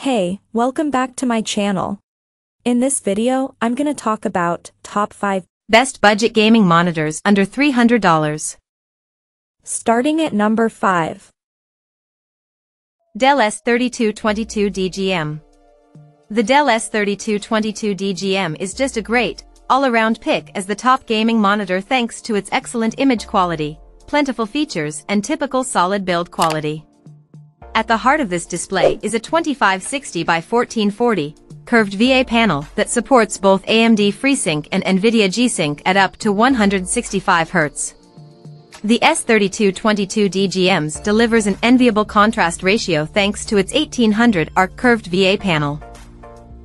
Hey, welcome back to my channel. In this video, I'm gonna talk about top 5 best budget gaming monitors under $300. Starting at number 5. Dell S3222DGM. The Dell S3222DGM is just a great, all-around pick as the top gaming monitor thanks to its excellent image quality, plentiful features, and typical solid build quality. At the heart of this display is a 2560 by 1440 curved VA panel that supports both AMD FreeSync and NVIDIA G-Sync at up to 165 Hz. The S3222DGM delivers an enviable contrast ratio thanks to its 1800 arc curved VA panel.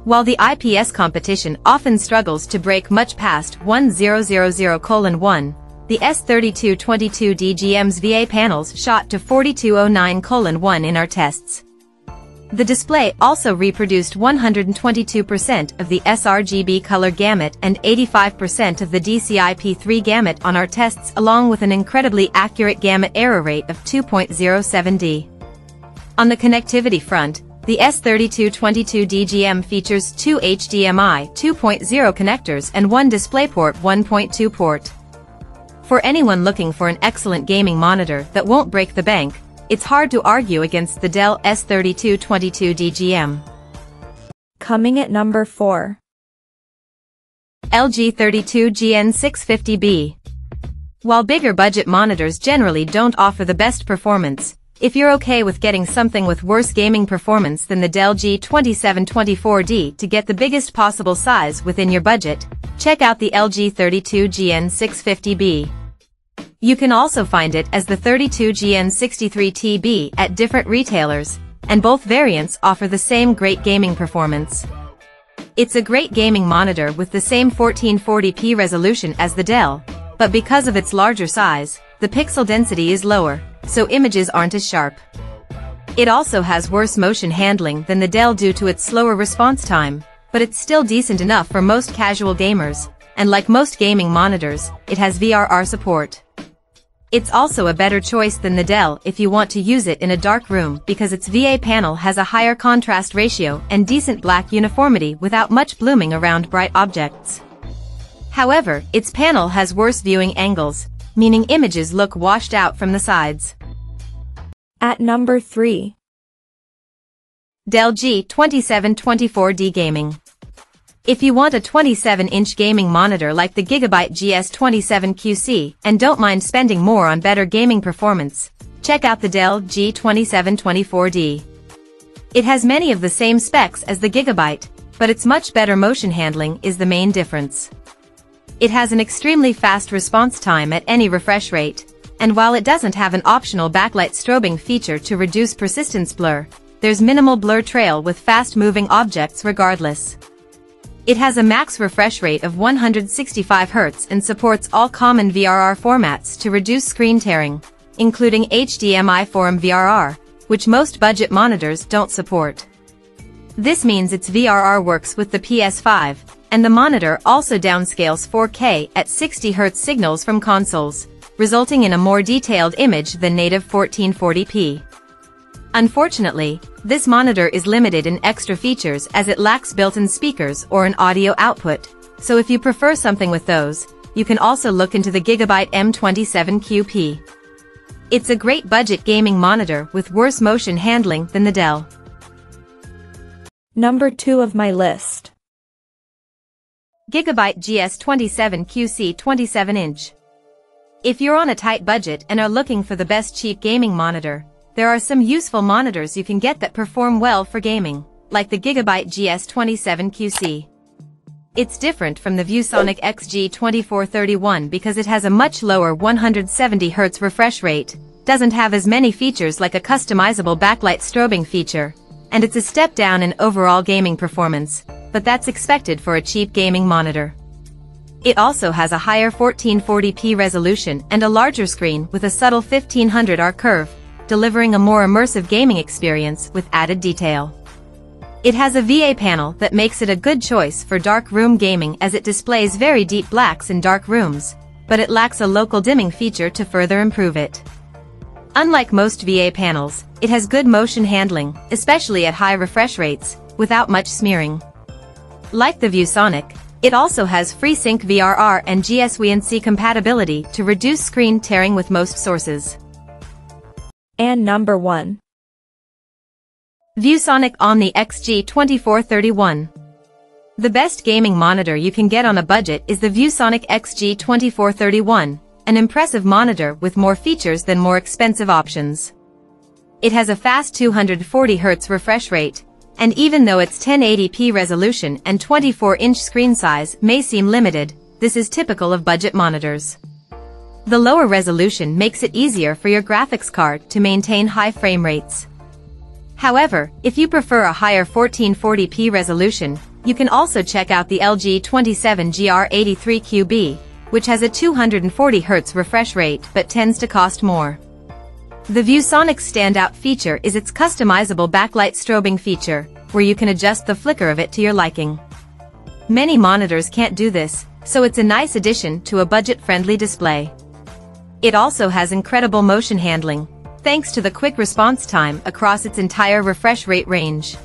While the IPS competition often struggles to break much past 1000:1, the S3222DGM's VA panels shot to 4209:1 in our tests. The display also reproduced 122% of the sRGB color gamut and 85% of the DCI-P3 gamut on our tests, along with an incredibly accurate gamut error rate of 2.07D. On the connectivity front, the S3222DGM features two HDMI 2.0 connectors and one DisplayPort 1.2 port. For anyone looking for an excellent gaming monitor that won't break the bank, it's hard to argue against the Dell S3222DGM. Coming at number 4. LG 32GN650B. While bigger budget monitors generally don't offer the best performance, if you're okay with getting something with worse gaming performance than the Dell G27 to get the biggest possible size within your budget, check out the LG 32GN650B. You can also find it as the 32GN63TB at different retailers, and both variants offer the same great gaming performance. It's a great gaming monitor with the same 1440p resolution as the Dell, but because of its larger size, the pixel density is lower, so images aren't as sharp. It also has worse motion handling than the Dell due to its slower response time, but it's still decent enough for most casual gamers, and like most gaming monitors, it has VRR support. It's also a better choice than the Dell if you want to use it in a dark room because its VA panel has a higher contrast ratio and decent black uniformity without much blooming around bright objects. However, its panel has worse viewing angles, meaning images look washed out from the sides. At number 3. Dell G27 Gaming. If you want a 27-inch gaming monitor like the Gigabyte GS27 QC and don't mind spending more on better gaming performance, check out the Dell G27 It has many of the same specs as the Gigabyte, but its much better motion handling is the main difference. It has an extremely fast response time at any refresh rate, and while it doesn't have an optional backlight strobing feature to reduce persistence blur, there's minimal blur trail with fast-moving objects regardless. It has a max refresh rate of 165 Hz and supports all common VRR formats to reduce screen tearing, including HDMI Forum VRR, which most budget monitors don't support. This means its VRR works with the PS5, and the monitor also downscales 4K at 60 Hz signals from consoles, resulting in a more detailed image than native 1440p. Unfortunately, this monitor is limited in extra features as it lacks built-in speakers or an audio output, so if you prefer something with those, you can also look into the Gigabyte M27 QP. It's a great budget gaming monitor with worse motion handling than the Dell. Number 2 of my list. Gigabyte GS27 QC 27-inch. If you're on a tight budget and are looking for the best cheap gaming monitor, there are some useful monitors you can get that perform well for gaming, like the Gigabyte GS27 QC. It's different from the ViewSonic XG2431 because it has a much lower 170 Hz refresh rate, doesn't have as many features like a customizable backlight strobing feature, and it's a step down in overall gaming performance, but that's expected for a cheap gaming monitor. It also has a higher 1440p resolution and a larger screen with a subtle 1500 arc curve, delivering a more immersive gaming experience with added detail. It has a VA panel that makes it a good choice for dark room gaming as it displays very deep blacks in dark rooms, but it lacks a local dimming feature to further improve it. Unlike most VA panels, it has good motion handling, especially at high refresh rates, without much smearing. Like the ViewSonic, it also has FreeSync VRR and VeWC compatibility to reduce screen tearing with most sources. And number 1. ViewSonic OMNI XG2431. The best gaming monitor you can get on a budget is the ViewSonic XG2431, an impressive monitor with more features than more expensive options. It has a fast 240Hz refresh rate, and even though its 1080p resolution and 24-inch screen size may seem limited, this is typical of budget monitors. The lower resolution makes it easier for your graphics card to maintain high frame rates. However, if you prefer a higher 1440p resolution, you can also check out the Dell G27 GR83 QB, which has a 240Hz refresh rate but tends to cost more. The ViewSonic's standout feature is its customizable backlight strobing feature, where you can adjust the flicker of it to your liking. Many monitors can't do this, so it's a nice addition to a budget-friendly display. It also has incredible motion handling, thanks to the quick response time across its entire refresh rate range.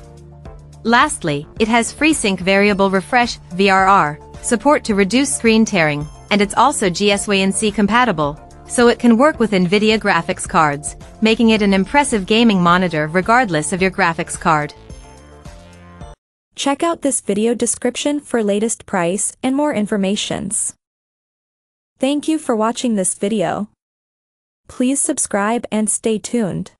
Lastly, it has FreeSync Variable Refresh (VRR) support to reduce screen tearing, and it's also VeWC compatible, so it can work with NVIDIA graphics cards, making it an impressive gaming monitor regardless of your graphics card. Check out this video description for latest price and more informations. Thank you for watching this video. Please subscribe and stay tuned.